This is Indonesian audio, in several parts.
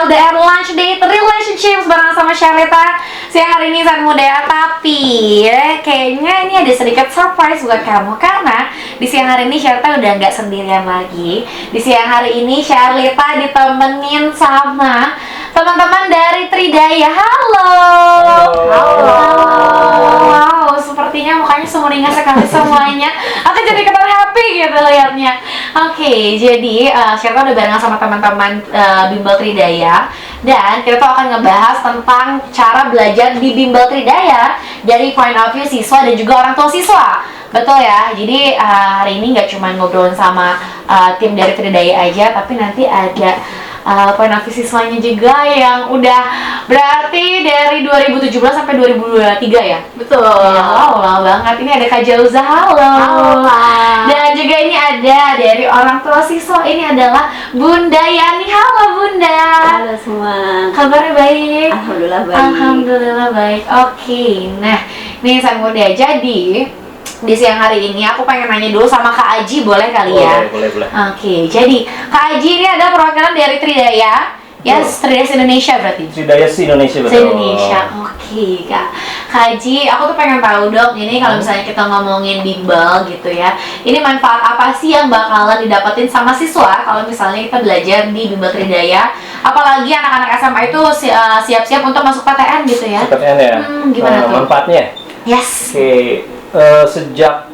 LDR Lunch Date Relationships bareng sama Charlita siang hari ini San Muda. Tapi kayaknya ini ada sedikit surprise buat kamu karena di siang hari ini Charlita udah nggak sendirian lagi. Di siang hari ini Charlita ditemenin sama teman-teman dari Tridaya. Halo. Halo. Wow, sepertinya mukanya sumringah sekali semuanya. Aku jadi ikutan happy gitu liatnya. Oke, jadi Charlita udah barengan sama teman-teman Bimbel Tridaya dan kita tuh akan ngebahas tentang cara belajar di Bimbel Tridaya dari point of view siswa dan juga orang tua siswa. Betul ya, jadi hari ini nggak cuma ngobrolin sama tim dari Tridaya aja, tapi nanti ada point of view siswanya juga yang udah berarti dari 2017 sampai 2023 ya? Betul. Ya, lama banget. Ini ada Kak Jauza, halo. Halo. Dan juga ini ada dari orang tua siswa, ini adalah Bunda Yani. Halo Bunda. Halo semua. Kabarnya baik? Alhamdulillah baik. Alhamdulillah baik. Oke, nah ini San Muda. Jadi di siang hari ini aku pengen nanya dulu sama Kak Aji, boleh kali ya? Boleh. Oke, jadi Kak Aji ini ada perwakilan dari Tridaya. Ya, Tridaya Indonesia berarti. Tridaya Indonesia betul. Indonesia. Oke, Kak Aji, aku tuh pengen tahu dong, ini kalau misalnya kita ngomongin bimbel gitu ya, ini manfaat apa sih yang bakalan didapetin sama siswa kalau misalnya kita belajar di Bimbel Tridaya? Apalagi anak-anak SMA itu siap-siap untuk masuk PTN gitu ya? PTN ya. Gimana tuh? Manfaatnya? Yes. Oke, sejak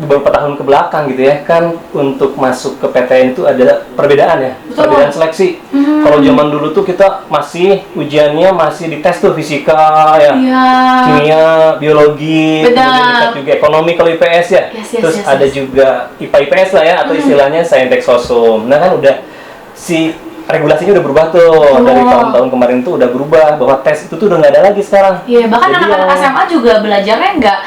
beberapa tahun ke belakang gitu ya, kan untuk masuk ke PTN itu ada perbedaan ya. Betul. Perbedaan seleksi. Kalau zaman dulu tuh kita masih ujiannya masih dites tuh fisika ya, Iya. kimia, biologi, Benar. kemudian dites juga ekonomi kalau IPS ya. Yes, Terus yes. ada juga IPA IPS lah ya, atau istilahnya saintek sosum. Nah kan udah si regulasinya udah berubah tuh dari tahun-tahun kemarin tuh udah berubah bahwa tes itu tuh udah nggak ada lagi sekarang. Iya, bahkan Jadi anak-anak SMA juga belajarnya nggak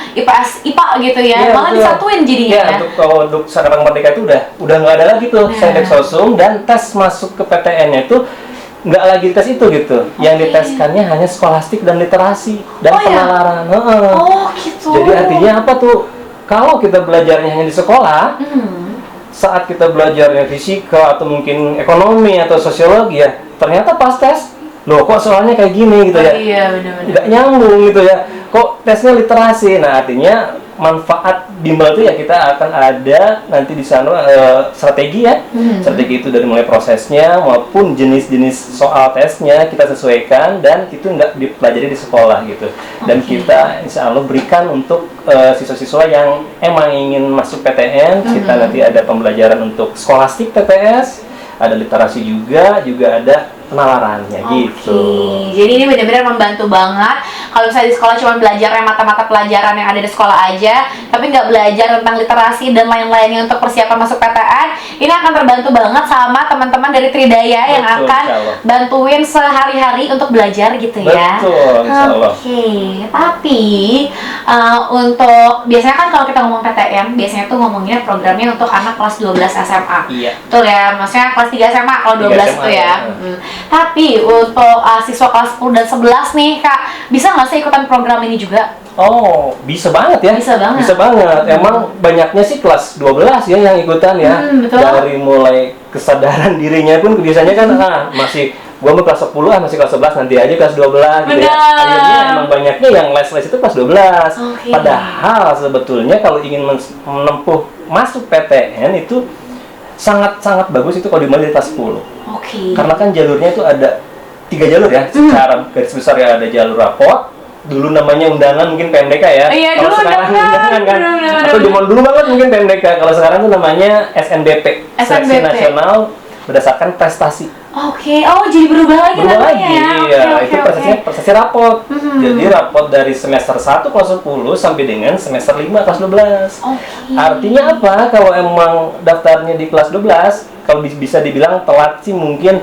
IPA gitu ya, Iya, malah betul. disatuin jadinya Iya, ya. untuk Sekarang Merdeka itu udah nggak ada lagi tuh saintek sosum, dan tes masuk ke PTN-nya itu nggak lagi tes itu gitu. Yang diteskannya hanya skolastik dan literasi dan penalaran. Oh gitu. Jadi artinya apa tuh? Kalau kita belajarnya hanya di sekolah, saat kita belajarnya fisika atau mungkin ekonomi atau sosiologi ya, ternyata pas tes, loh kok soalnya kayak gini gitu ya. Iya, benar-benar. Nggak nyambung gitu ya. Kok tesnya literasi? Nah, artinya manfaat bimbel itu ya kita akan ada nanti di sana strategi ya. Strategi itu dari mulai prosesnya maupun jenis-jenis soal tesnya kita sesuaikan dan itu nggak dipelajari di sekolah gitu. Dan kita insya Allah berikan untuk siswa-siswa yang emang ingin masuk PTN, kita nanti ada pembelajaran untuk skolastik TPS, ada literasi juga ada penalarannya gitu. Jadi ini benar-benar membantu banget. Kalau misalnya di sekolah cuma belajar mata-mata pelajaran yang ada di sekolah aja, tapi nggak belajar tentang literasi dan lain-lainnya untuk persiapan masuk PTN, ini akan terbantu banget sama teman-teman dari Tridaya yang Betul, akan insyaallah. bantuin sehari-hari untuk belajar gitu ya. Betul, insyaallah. Oke, tapi untuk biasanya kan kalau kita ngomong PTN, biasanya tuh ngomonginnya programnya untuk anak kelas 12 SMA. Iya. Betul ya, maksudnya kelas 3 SMA kalau 12 itu 3 SMA, ya. ya. Tapi untuk siswa kelas 10 dan 11 nih Kak, bisa nggak sih ikutan program ini juga? Oh, bisa banget ya. Bisa banget. Bisa banget. Emang banyaknya sih kelas 12 ya yang ikutan ya. Betul. Dari mulai kesadaran dirinya pun biasanya kan masih gua mau kelas 10 masih kelas 11 nanti aja kelas 12 gitu ya. Benar. Akhirnya emang banyaknya yang les-les itu kelas 12. Oke. Padahal sebetulnya kalau ingin menempuh masuk PTN itu sangat-sangat bagus itu kalau dimulai dari kelas 10. Oke. Karena kan jalurnya itu ada 3 jalur ya, secara garis besar ya. Ada jalur rapot, dulu namanya undangan mungkin PMDK ya. Iya, Kalau dulu sekarang undangan kan, bener-bener. atau zaman dulu banget mungkin PMDK. Kalau sekarang tuh namanya SNBP, Seleksi SNBP. Nasional Berdasarkan Prestasi. Oke, oh jadi berubah lagi Berubah namanya lagi, ya? iya. Oke, Itu oke. prosesnya rapot. Jadi rapot dari semester 1 kelas 10 sampai dengan semester 5 kelas 12. Oke. Artinya apa? Kalau emang daftarnya di kelas 12, kalau bisa dibilang telat sih mungkin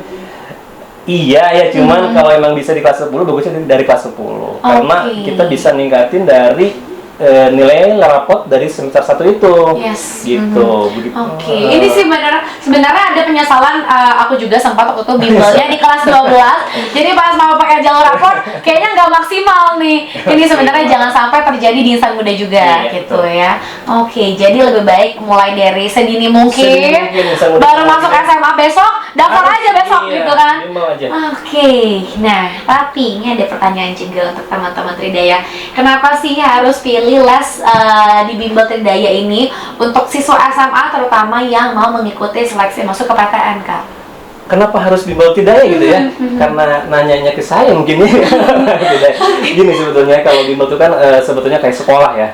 iya ya, cuman kalau emang bisa di kelas 10 bagusnya dari kelas 10. Karena kita bisa ningkatin dari nilai rapot dari semester 1 itu. Yes. Gitu. Begitu. Oke, ini sih sebenarnya ada penyesalan, aku juga sempat waktu itu bimbelnya di kelas 12. Jadi pas mau pakai jalur rapor, kayaknya nggak maksimal nih. Ini sebenarnya jangan sampai terjadi di insan muda juga, gitu ya. Oke, jadi lebih baik mulai dari sedini mungkin. Baru masuk SMA besok, daftar aja besok, gitu kan. Oke, nah tapi ini ada pertanyaan juga untuk teman-teman Tridaya. Kenapa sih harus pilih les di Bimbel Tridaya ini untuk siswa SMA terutama yang mau mengikuti seleksi masuk ke PTN, Kak? Kenapa harus Bimbel Tridaya gitu ya? Karena nanyanya ke saya mungkin ya. Gini sebetulnya kalau Bimbel itu kan sebetulnya kayak sekolah ya.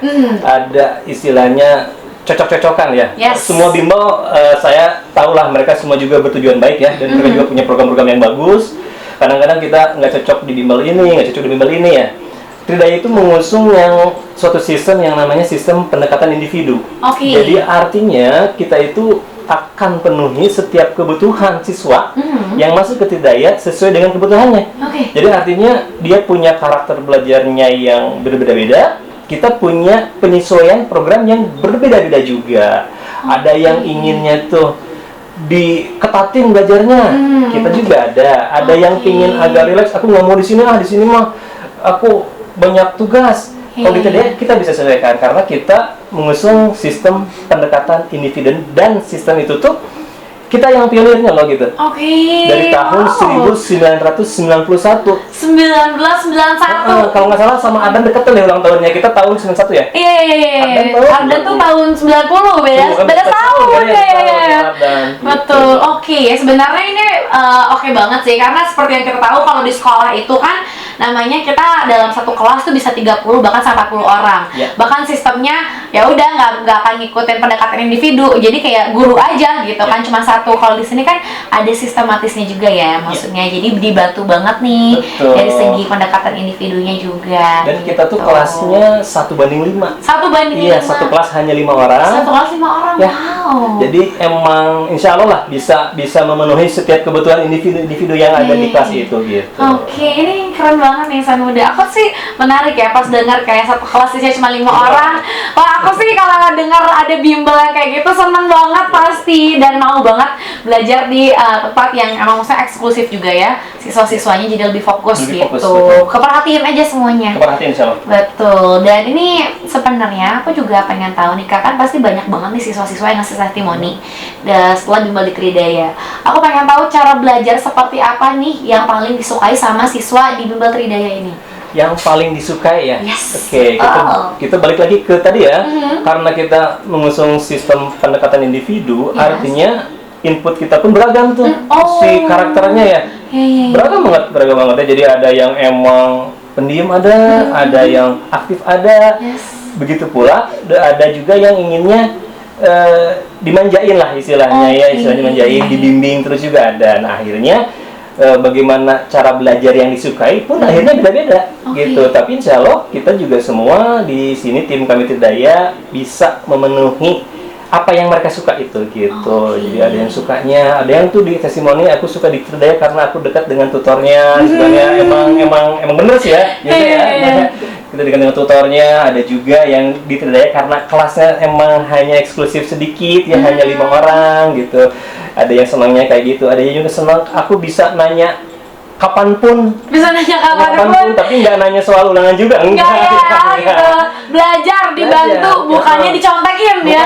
Ada istilahnya cocok-cocokan ya. Yes. Semua bimbel saya tahulah mereka semua juga bertujuan baik ya, dan mereka juga punya program-program yang bagus. Kadang-kadang kita nggak cocok di bimbel ini, nggak cocok di bimbel ini ya. Tridaya itu mengusung yang suatu sistem yang namanya sistem pendekatan individu. Jadi artinya kita itu akan penuhi setiap kebutuhan siswa yang masuk ke Tridaya sesuai dengan kebutuhannya. Jadi artinya dia punya karakter belajarnya yang berbeda-beda. Kita punya penyesuaian program yang berbeda-beda juga. Ada yang inginnya tuh diketatin belajarnya, kita juga ada. Ada yang pingin agak rileks, aku nggak mau di sini mah aku banyak tugas. Kalau di Tridaya kita bisa sesuaikan karena kita mengusung sistem pendekatan individu, dan sistem itu tuh kita yang pionirnya loh gitu. Dari tahun 1991. 1991. Kalau nggak salah sama Adan deket tuh nih ulang tahunnya, kita tahun 91 ya? Iya. Adan tuh tahun 90, beda tahun ya. Betul. Oke, sebenarnya ini oke banget sih, karena seperti yang kita tahu kalau di sekolah itu kan namanya kita dalam satu kelas tuh bisa 30 bahkan sampai 40 orang. Bahkan sistemnya ya udah nggak akan ngikutin pendekatan individu. Jadi kayak guru aja gitu kan, cuma satu. Kalau di sini kan ada sistematisnya juga ya, maksudnya. Jadi dibantu banget nih dari segi pendekatan individunya juga. Dan kita tuh kelasnya 1:5. 1:5. Iya, satu kelas hanya 5 orang. Satu kelas 5 orang. Ya. Wow. Jadi emang insya Allah lah bisa memenuhi setiap kebutuhan individu yang ada di kelas itu gitu. Oke, ini keren banget nih insan muda. Aku sih menarik ya pas dengar kayak satu kelas isinya cuma 5 orang. Wah, aku sih kalau dengar ada bimbel yang kayak gitu seneng banget pasti, dan mau banget belajar di tempat yang emang maksudnya eksklusif juga ya. Siswa-siswanya jadi lebih fokus gitu. Keperhatiin aja semuanya. Keperhatiin sama. Betul. Dan ini sebenarnya aku juga pengen tahu nih Kak, kan pasti banyak banget nih siswa-siswa yang ngasih testimoni setelah bimbel di Tridaya. Aku pengen tahu cara belajar seperti apa nih yang paling disukai sama siswa di bimbel Tridaya ini. Yang paling disukai ya? Yes. Oke, kita balik lagi ke tadi ya. Karena kita mengusung sistem pendekatan individu, artinya input kita pun beragam tuh. Si karakternya ya. Beragam banget ya. Jadi ada yang emang pendiam ada yang aktif ada. Begitu pula ada juga yang inginnya dimanjain lah istilahnya istilahnya manjain, dibimbing terus juga ada. Nah, akhirnya bagaimana cara belajar yang disukai pun akhirnya beda-beda gitu. Tapi insya Allah kita juga semua di sini tim kami Tridaya bisa memenuhi apa yang mereka suka itu gitu. Jadi ada yang sukanya, ada yang tuh di testimoni aku suka di Tridaya karena aku dekat dengan tutornya. Sebenarnya emang bener sih ya gitu ya. Kita dekat dengan tutornya. Ada juga yang di Tridaya karena kelasnya emang hanya eksklusif sedikit ya, hanya 5 orang gitu. Ada yang senangnya kayak gitu, ada yang juga senang aku bisa nanya kapanpun, tapi nggak nanya soal ulangan juga, enggak gitu. Belajar dibantu, bukannya dicontekin ya.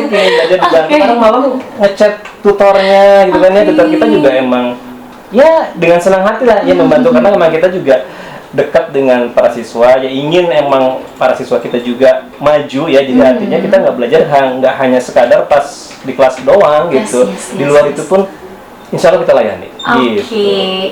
Belajar dibantu. Kadang malam ngechat tutornya gitu kan ya. Tutor kita juga emang ya dengan senang hati lah ya membantu, karena emang kita juga dekat dengan para siswa ya, ingin emang para siswa kita juga maju ya. Jadi artinya kita nggak belajar nggak hanya sekadar pas di kelas doang gitu. Di luar itu pun insya Allah kita layani.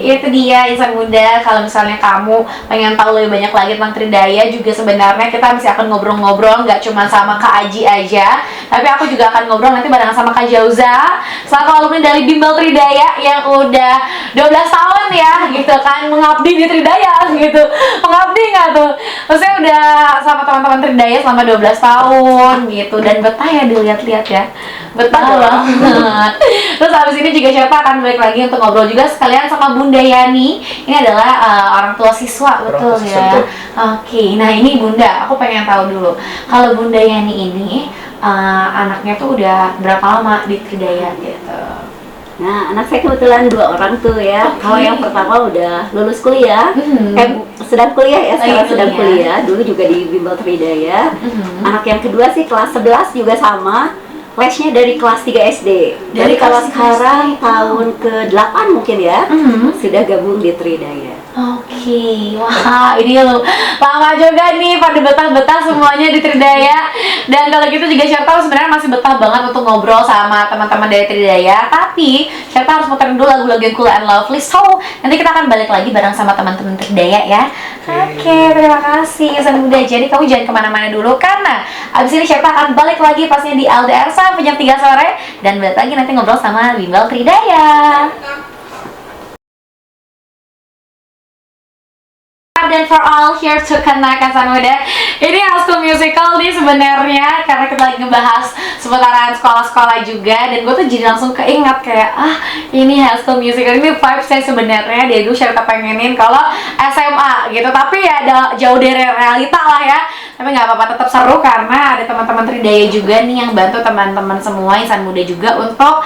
Itu dia insan muda. Kalau misalnya kamu pengen tahu lebih banyak lagi tentang Tridaya, juga sebenarnya kita masih akan ngobrol-ngobrol, nggak cuma sama Kak Aji aja, tapi aku juga akan ngobrol nanti barengan sama Kak Jauza, selaku alumni dari Bimbel Tridaya yang udah 12 tahun ya gitu kan, mengabdi di Tridaya gitu. Mengabdi nggak tuh? Maksudnya udah sama teman-teman Tridaya selama 12 tahun gitu, dan betah ya dilihat-lihat ya. Betah banget. Terus abis ini juga siapa akan balik lagi untuk ngobrol ngobrol juga sekalian sama Bunda Yani. Ini adalah orang tua siswa, betul Orang tua siswa, ya? betul. Oke, nah ini Bunda, aku pengen tahu dulu. Kalau Bunda Yani ini anaknya tuh udah berapa lama di Tridaya gitu? Nah, anak saya kebetulan 2 orang tuh ya. Oke. Kalau yang pertama udah lulus kuliah, sedang kuliah ya, sekarang sedang kuliah. Dulu juga di Bimbel Tridaya. Anak yang kedua sih kelas 11 juga sama. Lesnya dari kelas 3 SD. Dari Jadi kalau kelas 3 sekarang SD. tahun ke-8 mungkin ya, sudah gabung di Tridaya. Oke, wah ini lo lama juga nih pada betah-betah semuanya di Tridaya. Dan kalau gitu juga Syarta sebenarnya masih betah banget untuk ngobrol sama teman-teman dari Tridaya. Tapi Syarta harus muterin dulu lagu-lagu yang cool and lovely. So nanti kita akan balik lagi bareng sama teman-teman Tridaya ya. Oke, terima kasih San Bunda. Jadi kamu jangan kemana-mana dulu karena abis ini Syarta akan balik lagi pasnya di LDR sampai jam 3 sore dan balik lagi nanti ngobrol sama Bimbel Tridaya. Dan for all here to connect San Muda. Ini High School Musical nih sebenarnya karena kita lagi ngebahas seputaran sekolah-sekolah juga dan gue tuh jadi langsung keingat kayak ini High School Musical ini vibes saya sebenarnya dari dulu Syarta pengenin kalau SMA gitu, tapi ya jauh dari realita lah ya. Tapi nggak apa-apa, tetap seru karena ada teman-teman Tridaya juga nih yang bantu teman-teman semua Insan Muda juga untuk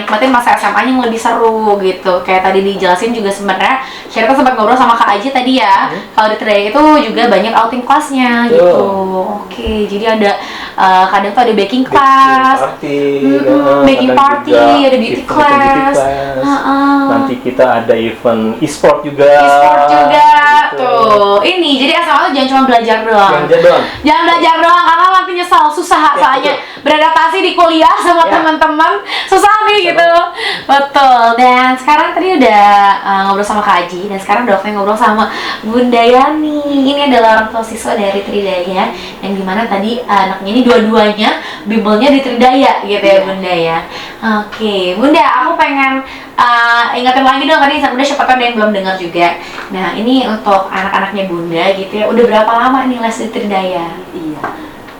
nikmatin masa SMA-nya yang lebih seru gitu. Kayak tadi dijelasin juga sebenarnya Syarta sempat ngobrol sama Kak Aji tadi ya. Kalau di Tridaya itu juga banyak outing kelasnya gitu. Oke, jadi ada kadang tuh ada baking class, baking party, ada beauty class. Nanti kita ada event e-sport juga. E-sport juga gitu. tuh. Ini jadi SMA tuh jangan cuma belajar doang. Jangan belajar doang karena nanti nyesal, susah soalnya beradaptasi di kuliah sama teman-teman susah nih gitu. Betul. Dan sekarang tadi udah ngobrol sama Kak Aji dan sekarang udah waktunya ngobrol sama Bunda Yani. Ini adalah orang tua siswa dari Tridaya yang dimana tadi anaknya ini dua-duanya bimbelnya di Tridaya gitu ya Bunda ya. Oke, Bunda, aku pengen ingetin lagi dong tadi Bunda siapa tahu ada yang belum dengar juga. Nah, ini untuk anak-anaknya Bunda gitu ya. Udah berapa lama nih les di Tridaya? Iya.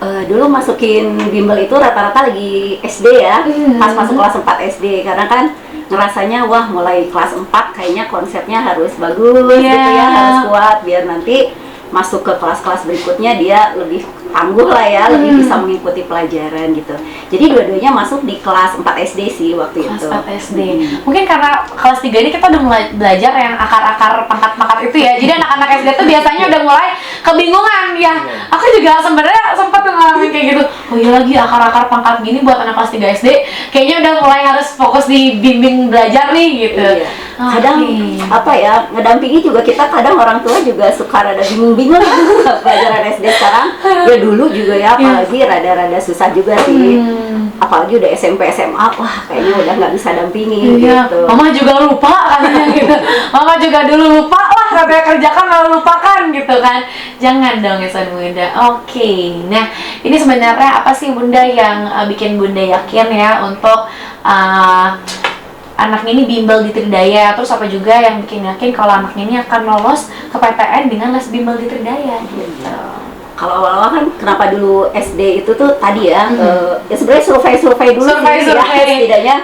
Dulu masukin bimbel itu rata-rata lagi SD ya, pas masuk kelas 4 SD, karena kan ngerasanya wah mulai kelas 4 kayaknya konsepnya harus bagus gitu ya, harus kuat biar nanti masuk ke kelas-kelas berikutnya dia lebih tangguh lah ya, lebih bisa mengikuti pelajaran gitu. Jadi dua-duanya masuk di kelas 4 SD sih waktu Kelas itu. 4 SD. Mungkin karena kelas 3 ini kita udah mulai belajar yang akar-akar pangkat-pangkat itu ya. Jadi anak-anak SD tuh biasanya udah mulai kebingungan ya. Aku juga sebenarnya sempat ngalamin kayak gitu. Oh iya lagi akar-akar pangkat gini buat anak kelas 3 SD kayaknya udah mulai harus fokus di bimbing belajar nih gitu. Iya. Kadang apa ya, ngedampingi juga kita kadang orang tua juga suka rada bingung-bingung pelajaran SD sekarang. Ya dulu juga ya, apalagi rada-rada susah juga sih. Apalagi udah SMP SMA, wah kayaknya udah nggak bisa dampingi gitu. Mama juga lupa katanya gitu. Mama juga dulu lupa lah katanya kerjakan lalu lupakan gitu kan. Jangan dong Insan Muda. Oke. Nah, ini sebenarnya apa sih Bunda yang bikin Bunda yakin ya untuk anaknya ini bimbel di Tridaya, terus apa juga yang bikin yakin kalau anaknya ini akan lolos ke PTN dengan les bimbel di Tridaya gitu. Kalau awal-awal kan kenapa dulu SD itu tuh tadi ya, ya sebenarnya survei dulu sih ya, setidaknya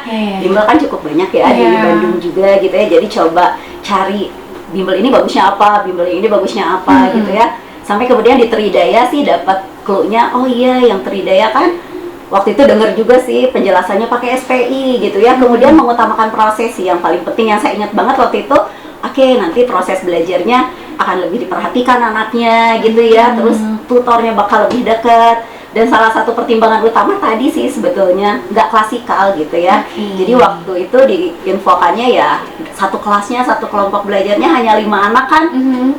bimbel kan cukup banyak ya di Bandung juga gitu ya, jadi coba cari bimbel ini bagusnya apa, bimbel ini bagusnya apa gitu ya, sampai kemudian di Tridaya sih dapat clue-nya, oh iya yang Tridaya kan waktu itu dengar juga sih penjelasannya pakai SPI gitu ya, kemudian mengutamakan proses sih yang paling penting yang saya ingat banget waktu itu. Oke, nanti proses belajarnya akan lebih diperhatikan anaknya gitu ya, terus tutornya bakal lebih dekat, dan salah satu pertimbangan utama tadi sih sebetulnya nggak klasikal gitu ya. Jadi waktu itu diinfokannya ya satu kelasnya, satu kelompok belajarnya hanya 5 anak kan,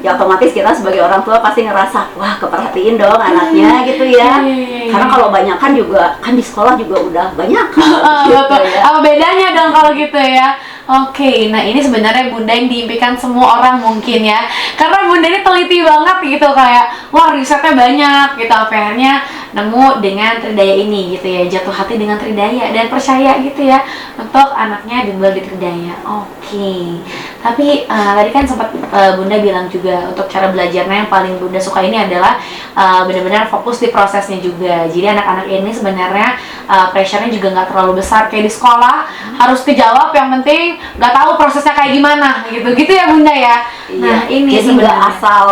ya otomatis kita sebagai orang tua pasti ngerasa wah keperhatiin dong anaknya gitu ya. Karena kalau banyak kan juga kan di sekolah juga udah banyak kan, gitu ya. Apa bedanya dong kalau gitu ya? Oke, nah ini sebenarnya Bunda yang diimpikan semua orang mungkin ya. Karena Bunda ini teliti banget gitu, kayak wah risetnya banyak gitu, akhirnya nemu dengan Tridaya ini gitu ya, jatuh hati dengan Tridaya dan percaya gitu ya untuk anaknya bimbel di Tridaya. Oke. Tapi tadi kan sempat Bunda bilang juga untuk cara belajarnya yang paling Bunda suka ini adalah benar-benar fokus di prosesnya juga. Jadi anak-anak ini sebenarnya pressure-nya juga nggak terlalu besar kayak di sekolah, harus kejawab, yang penting nggak tahu prosesnya kayak gimana gitu ya Bunda ya. Nah ini jadi nggak sebenarnya asal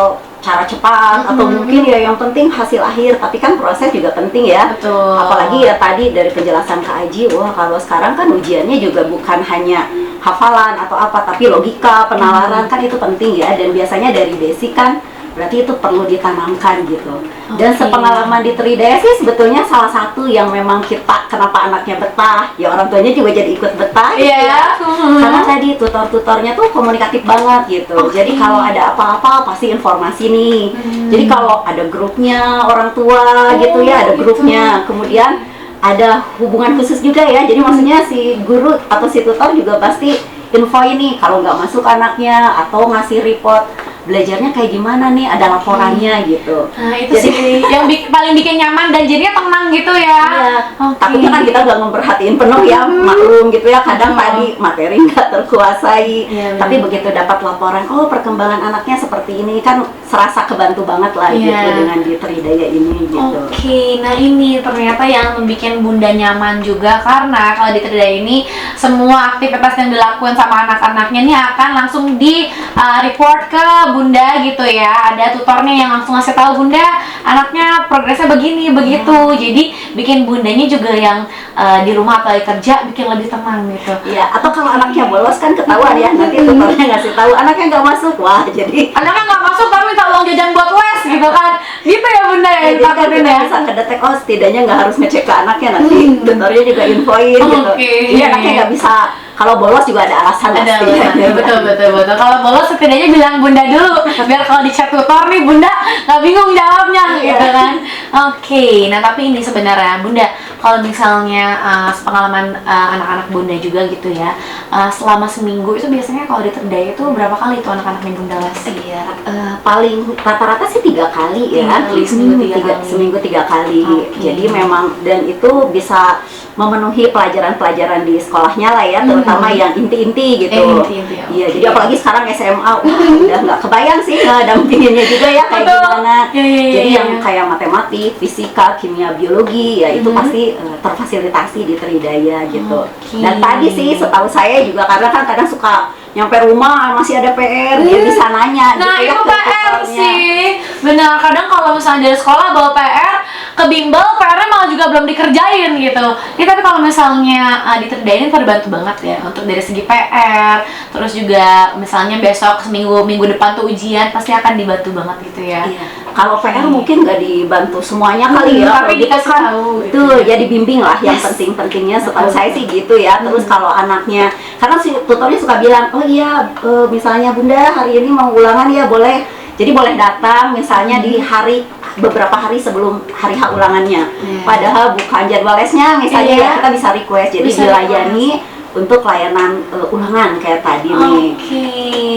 cara cepat atau mungkin ya yang penting hasil akhir, tapi kan proses juga penting ya. Betul. Apalagi ya tadi dari penjelasan Kak Aji, wah kalau sekarang kan ujiannya juga bukan hanya hafalan atau apa, tapi logika, penalaran kan itu penting ya, dan biasanya dari basic kan berarti itu perlu ditanamkan gitu. Dan sepengalaman di Tridaya sih sebetulnya salah satu yang memang kita kenapa anaknya betah, ya orang tuanya juga jadi ikut betah gitu ya. Karena tadi tutor-tutornya tuh komunikatif banget gitu. Jadi kalau ada apa-apa pasti informasi nih. Jadi kalau ada grupnya orang tua gitu ya, ada grupnya. Kemudian ada hubungan khusus juga ya. Jadi maksudnya si guru atau si tutor juga pasti info ini kalau nggak masuk anaknya atau ngasih report belajarnya kayak gimana nih, ada laporannya gitu. Nah itu jadi, sih yang paling bikin nyaman dan jadinya tenang gitu ya. Iya. Takutnya kan kita nggak memperhatiin penuh ya, maklum gitu ya. Kadang tadi materi nggak terkuasai, tapi begitu dapat laporan, oh perkembangan anaknya seperti ini, kan serasa kebantu banget lah gitu dengan di Tridaya ini gitu. Nah ini ternyata yang membuat Bunda nyaman juga, karena kalau di Tridaya ini semua aktivitas yang dilakukan sama anak-anaknya ini akan langsung di report ke Bunda gitu ya. Ada tutornya yang langsung ngasih tahu Bunda anaknya progresnya begini begitu. Jadi bikin Bundanya juga yang di rumah atau kerja bikin lebih tenang gitu. Iya, atau kalau anaknya bolos kan ketahuan ya, nanti tutornya ngasih tahu anaknya nggak masuk, wah jadi anaknya nggak masuk tapi minta uang jajan buat les gitu kan. Gitu ya Bunda ya, jadi kan kita bisa ngedetek, oh setidaknya nggak harus ngecek ke anaknya, nanti tutornya juga infoin gitu. Jadi anaknya nggak bisa, kalau bolos juga ada alasan pasti. Betul. Kalau bolos setidaknya bilang Bunda dulu, biar kalau di chat tutor nih Bunda nggak bingung jawabnya gitu kan. Nah tapi ini sebenarnya Bunda, kalau misalnya pengalaman anak-anak Bunda juga gitu ya, selama seminggu itu biasanya kalau di Tridaya itu berapa kali itu anak-anaknya Bunda les? Iya, paling rata-rata sih 3 kali ya. Seminggu 3 kali. Jadi memang, dan itu bisa memenuhi pelajaran-pelajaran di sekolahnya lah ya, terutama yang inti-inti gitu. Iya, jadi apalagi sekarang SMA, wah udah nggak kebayang sih dampinginnya juga ya kayak gimana. Jadi yang kayak matematik, fisika, kimia, biologi ya itu pasti terfasilitasi di Tridaya gitu. Dan tadi sih setahu saya juga, karena kan kadang suka nyampe rumah masih ada PR, dia bisa nanya. Nah gitu itu ya, PR sih, benar. Kadang kalau misalnya dari sekolah bawa PR ke bimbel, PR-nya malah juga belum dikerjain gitu. Tapi kalau misalnya di Tridaya ini terbantu banget ya untuk dari segi PR, terus juga misalnya besok minggu depan tuh ujian, pasti akan dibantu banget gitu ya. Iya. Kalau PR mungkin nggak dibantu semuanya kali ya, tapi kita kan tahu itu ya dibimbing lah yang penting-pentingnya, setahu saya sih gitu ya. Terus kalau anaknya, karena si tutornya suka bilang, oh iya misalnya Bunda hari ini mau ulangan ya boleh, jadi boleh datang misalnya di beberapa hari sebelum hari H ulangannya, padahal bukan jadwal lesnya misalnya ya, kita bisa request, jadi dilayani untuk layanan ulangan kayak tadi nih.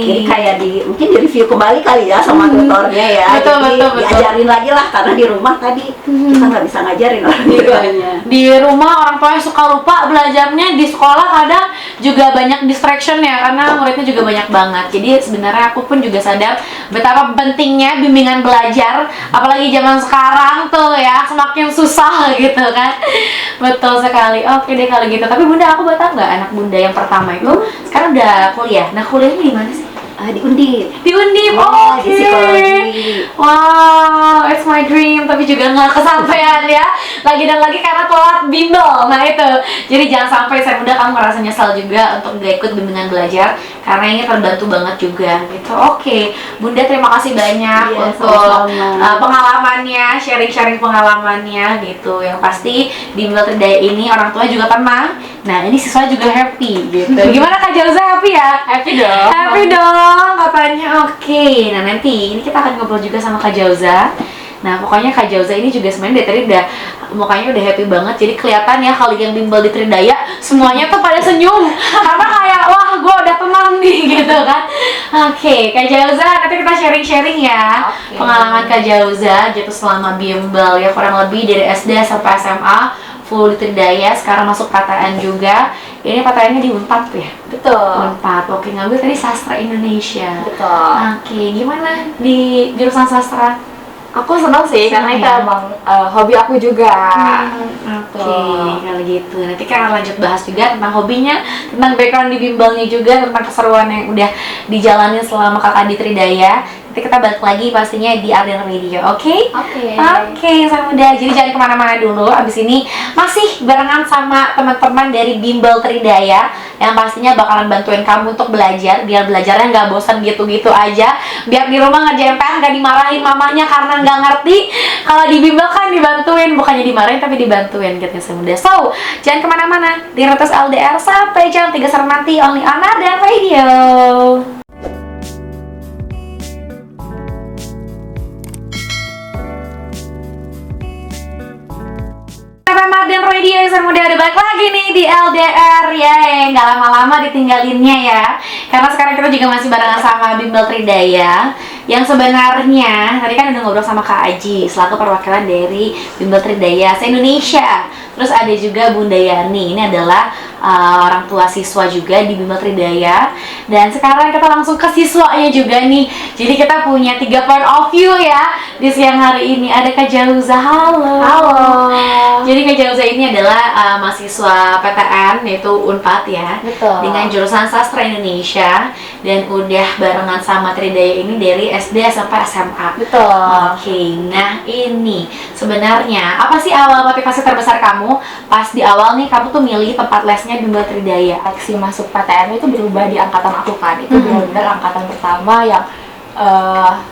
Jadi kayak mungkin di review kembali kali ya sama tutornya ya. Jadi diajarin lagi lah, karena di rumah tadi kita nggak bisa ngajarin orang tuanya. Di rumah orang tuanya suka lupa belajarnya, di sekolah kadang juga banyak distraction ya, karena muridnya juga banyak banget. Jadi sebenarnya aku pun juga sadar betapa pentingnya bimbingan belajar, apalagi zaman sekarang tuh ya semakin susah gitu kan. Betul sekali. Oke deh kalau gitu. Tapi Bunda, aku tahu nggak anak Bunda yang pertama itu sekarang udah kuliah. Nah kuliahnya di mana sih? Di Undip. Di Undip, di psikologi. Wow, it's my dream, tapi juga nggak kesampaian ya. Lagi dan lagi karena telat bimbel. Nah itu, jadi jangan sampai saya Bunda kamu merasa nyesal juga untuk nggak ikut bimbingan belajar, karena ini terbantu banget juga gitu. Oke, Bunda terima kasih banyak untuk pengalamannya, sharing pengalamannya gitu. Yang pasti di bimbel Tridaya ini orang tua juga tenang. Nah ini siswa juga happy gitu. Gimana Kak Jauza, happy ya? Happy dong. Happy dong katanya. Oke. Nah nanti ini kita akan ngobrol juga sama Kak Jauza. Nah pokoknya Kak Jauza ini juga sebenarnya dari tadi udah mukanya udah happy banget. Jadi kelihatan ya kalau yang bimbel di Tridaya semuanya tuh pada senyum karena kayak wah wah gue udah tenang nih gitu kan. Oke, Kak Jauza, nanti kita sharing-sharing ya. Pengalaman Kak Jauza gitu selama bimbel ya, kurang lebih dari SD sampai SMA full di Tridaya, sekarang masuk PTN juga. Ini PTN-nya di Unpad ya? Betul. Unpad, oke, ngambil tadi sastra Indonesia. Betul. Oke, gimana di jurusan sastra? Aku senang sih karena itu ya? emang hobi aku juga. Oke, kalau gitu nanti kita lanjut bahas juga tentang hobinya, tentang background di bimbelnya juga, tentang keseruan yang udah dijalanin selama kakak di Tridaya. Nanti kita balik lagi pastinya di Arden Radio, oke? Oke, sama muda. Jadi jangan kemana-mana dulu. Abis ini masih barengan sama teman-teman dari Bimbel Tridaya yang pastinya bakalan bantuin kamu untuk belajar, biar belajarnya nggak bosan gitu-gitu aja. Biar di rumah ngerjain PR nggak dimarahin mamanya karena nggak ngerti. Kalau di Bimbel kan dibantuin, bukannya dimarahin tapi dibantuin gitu sama muda. So, jangan kemana-mana. Di Retas LDR sampai jam 3 sore nanti only on Arden Radio. Marden Radio yang muda udah balik lagi nih di LDR ya, nggak lama-lama ditinggalinnya ya, karena sekarang kita juga masih barengan sama Bimbel Tridaya yang sebenarnya tadi kan udah ngobrol sama Kak Aji selaku perwakilan dari Bimbel Tridaya se-Indonesia. Terus ada juga Bunda Yani, ini adalah orang tua siswa juga di Bimbel Tridaya. Dan sekarang kita langsung ke siswanya juga nih. Jadi kita punya 3 point of view ya di siang hari ini. Ada Kak Jauza, halo. Halo. Jadi Kak Jauza ini adalah mahasiswa PTN yaitu Unpad ya. Betul. Dengan jurusan Sastra Indonesia dan udah barengan sama Tridaya ini dari SD sampai SMA. Betul. Oke, nah ini sebenarnya apa sih awal motivasi terbesar kamu pas di awal nih kamu tuh milih tempat lesnya Bimbel Tridaya? Seleksi masuk PTN itu berubah di angkatan aku kan. Itu benar-benar angkatan pertama yang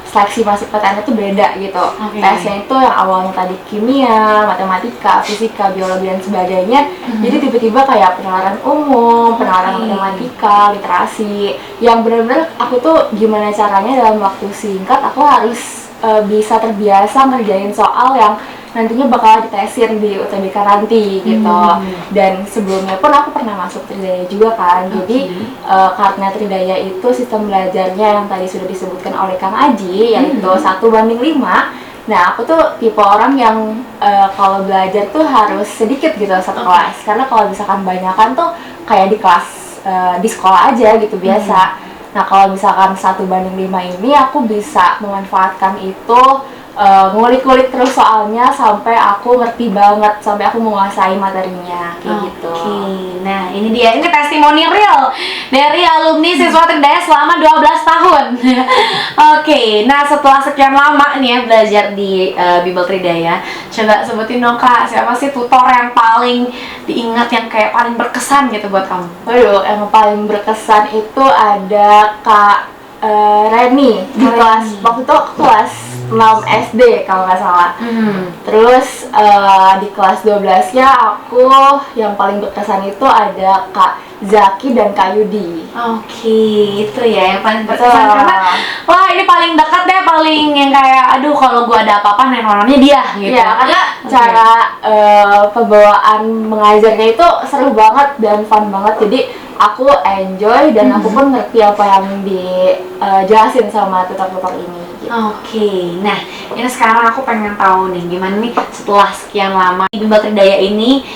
seleksi masuk PTN itu beda gitu. Tesnya itu yang awalnya tadi kimia, matematika, fisika, biologi dan sebagainya. Jadi tiba-tiba kayak penalaran umum, penalaran matematika, literasi. Yang benar-benar aku tuh gimana caranya dalam waktu singkat aku harus bisa terbiasa ngerjain soal yang nantinya bakal ditesir di UTBK nanti gitu. Dan sebelumnya pun aku pernah masuk Tridaya juga kan. Jadi karena Tridaya itu sistem belajarnya yang tadi sudah disebutkan oleh Kang Aji yaitu 1:5. Nah aku tuh tipe orang yang kalau belajar tuh harus sedikit gitu satu kelas. Karena kalau misalkan banyakan tuh kayak di kelas di sekolah aja gitu biasa. Nah kalau misalkan 1:5 ini aku bisa memanfaatkan itu, ngulik-ngulik terus soalnya sampai aku ngerti banget, sampai aku menguasai materinya kayak gitu. Nah ini dia, ini testimoni real dari alumni siswa Tridaya selama 12 tahun. Oke, nah setelah sekian lama nih ya belajar di Bimbel Tridaya, coba sebutin dong Kak, siapa sih tutor yang paling diingat, yang kayak paling berkesan gitu buat kamu? Waduh, yang paling berkesan itu ada Kak Reni di kelas, waktu itu aku kelas 6 SD kalau nggak salah. Terus di kelas 12-nya aku yang paling berkesan itu ada Kak Zaki dan Kak Yudi. Oke, itu ya yang paling berkesan karena wah ini paling dekat deh, paling yang kayak aduh kalau gua ada apa-apa nontonnya dia gitu. Ya, karena cara pembawaan mengajarnya itu seru banget dan fun banget. Jadi aku enjoy dan aku pun ngerti apa yang dijelasin sama tutor-tutor ini. Oke, nah ini sekarang aku pengen tahu nih gimana nih setelah sekian lama di Bimbel Tridaya ini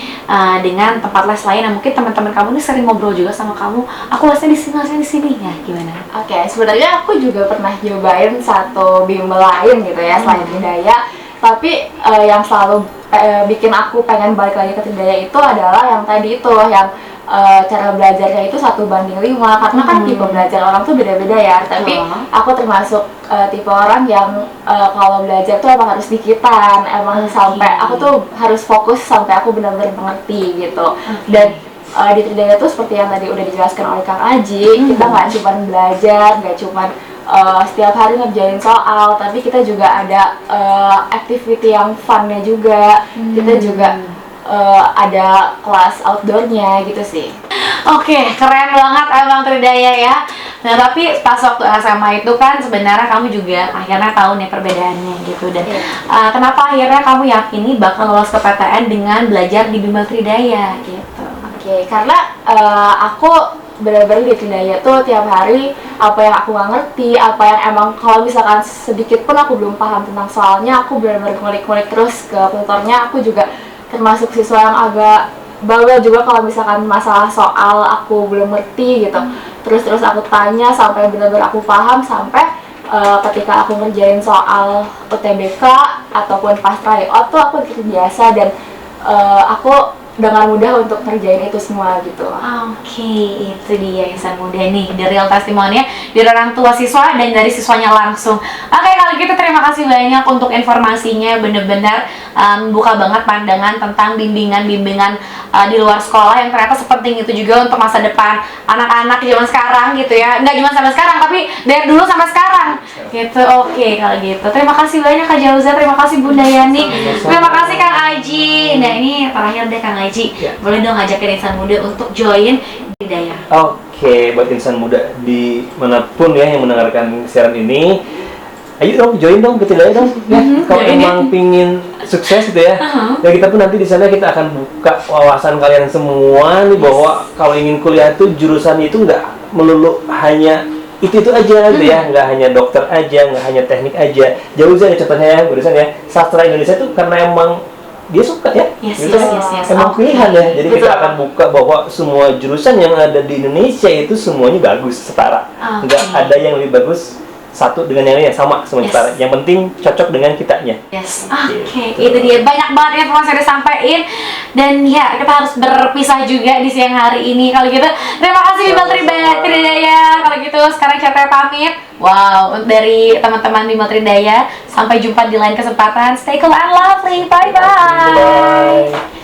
dengan tempat les lain. Nah, mungkin teman-teman kamu nih sering ngobrol juga sama kamu. Aku lesnya di sini ya, gimana? Oke, sebenarnya aku juga pernah nyobain satu bimbel lain gitu ya selain Tridaya. Tapi yang selalu bikin aku pengen balik lagi ke Tridaya itu adalah yang tadi itu yang cara belajarnya itu 1:5 karena kan tipe belajar orang tuh beda-beda ya. Tapi aku termasuk tipe orang yang kalau belajar tuh emang harus dikitan, emang sampai aku tuh harus fokus sampai aku benar-benar mengerti gitu. Dan di Tridaya tuh seperti yang tadi udah dijelaskan oleh Kang Aji, kita nggak cuma belajar, nggak cuma setiap hari ngerjain soal, tapi kita juga ada activity yang funnya juga. Kita juga ada kelas outdoornya gitu sih. Oke, keren banget emang Tridaya ya. Nah tapi pas waktu SMA itu kan sebenarnya kamu juga akhirnya tahu nih perbedaannya gitu. Dan kenapa akhirnya kamu yakini bakal lolos ke PTN dengan belajar di Bimbel Tridaya gitu? Oke, karena aku benar-benar di Tridaya tuh tiap hari apa yang aku nggak ngerti, apa yang emang kalau misalkan sedikit pun aku belum paham tentang soalnya, aku benar-benar ngulik-ngulik terus ke tutornya. Aku juga termasuk siswa yang agak bawel juga kalau misalkan masalah soal aku belum ngerti gitu. Terus aku tanya sampai benar-benar aku paham, sampai ketika aku ngerjain soal UTBK ataupun pas tryout tuh aku terbiasa dan aku dengan mudah untuk ngerjain itu semua gitu. Oke, itu dia insan muda nih, dari real testimoni dari orang tua siswa dan dari siswanya langsung. Oke, kalau gitu terima kasih banyak untuk informasinya, bener-bener buka banget pandangan tentang bimbingan-bimbingan di luar sekolah yang ternyata sepenting itu juga untuk masa depan anak-anak zaman sekarang gitu ya. Nggak cuma sampai sekarang, tapi dari dulu sampai sekarang gitu. Oke, kalau gitu terima kasih banyak Kak Jauza, terima kasih Bunda Yani, terima kasih Kang Aji. Nah ini terakhir deh Kang Aji, boleh dong ngajakin insan muda untuk join Tridaya. Oke, buat insan muda di manapun ya yang mendengarkan siaran ini, ayo dong join dong ke Tridaya dong ya. Kalau emang pingin sukses gitu ya, dan kita pun nanti di sana kita akan buka wawasan kalian semua nih, bahwa kalau ingin kuliah tuh jurusan itu nggak melulu hanya itu aja gitu ya, nggak hanya dokter aja, nggak hanya teknik aja. Jauh aja contohnya ya, jurusan ya sastra Indonesia tuh karena emang dia suka ya, Yes. emang pilihan ya. Jadi kita akan buka bahwa semua jurusan yang ada di Indonesia itu semuanya bagus, setara. Nggak ada yang lebih bagus satu dengan yang lainnya, sama semua setara. Yang penting cocok dengan kitanya. Yes, oke, itu dia, banyak banget informasi yang disampaikan. Dan ya, kita harus berpisah juga di siang hari ini. Kalau gitu, terima kasih Bimbel Tridaya. Kalau gitu, sekarang Cete pamit. Wow, dari teman-teman Bimbel Tridaya, sampai jumpa di lain kesempatan. Stay cool and lovely, bye-bye.